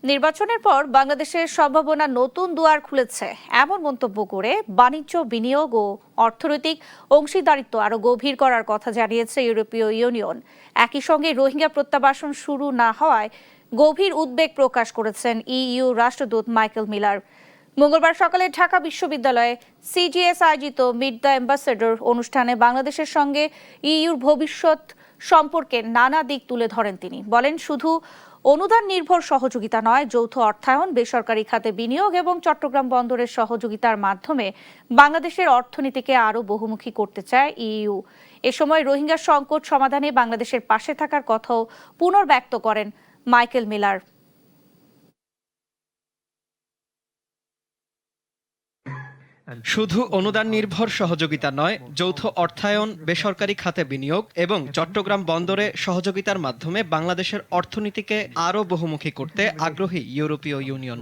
নির্বাচনের পর বাংলাদেশের সম্ভাবনা নতুন দুয়ার খুলেছে এমন মন্তব্য করে বাণিজ্য বিনিয়োগ ও অর্থনৈতিক অংশীদারিত্ব আরো গভীর করার কথা জানিয়েছে ইউরোপীয় ইউনিয়ন। একই সঙ্গে রোহিঙ্গা প্রত্যাবাসন শুরু না হওয়ায় গভীর উদ্বেগ প্রকাশ করেছেন ইইউ রাষ্ট্রদূত মাইকেল মিলার। মঙ্গলবার সকালে ঢাকা বিশ্ববিদ্যালয়ে সিজিএস আয়োজিত মিট দ্য অ্যাম্বাসেডর অনুষ্ঠানে বাংলাদেশের সঙ্গে ইইউর ভবিষ্যৎ সম্পর্কে নানা দিক তুলে ধরেন তিনি। বলেন, শুধু অনুদান নির্ভর সহযোগিতা নয়, যৌথ অর্থায়ন, বেসরকারি খাতে বিনিয়োগ এবং চট্টগ্রাম বন্দরের সহযোগিতার মাধ্যমে বাংলাদেশের অর্থনীতিকে আরও বহুমুখী করতে চায় ইইউ। এ সময় রোহিঙ্গা সংকট সমাধানে বাংলাদেশের পাশে থাকার কথাও পুনর্ব্যক্ত করেন মাইকেল মিলার। শুধু অনুদান নির্ভর সহযোগিতা নয়, যৌথ অর্থায়ন, বেসরকারি খাতে বিনিয়োগ এবং চট্টগ্রাম বন্দরে সহযোগিতার মাধ্যমে বাংলাদেশের অর্থনীতিকে আরও বহুমুখী করতে আগ্রহী ইউরোপীয় ইউনিয়ন।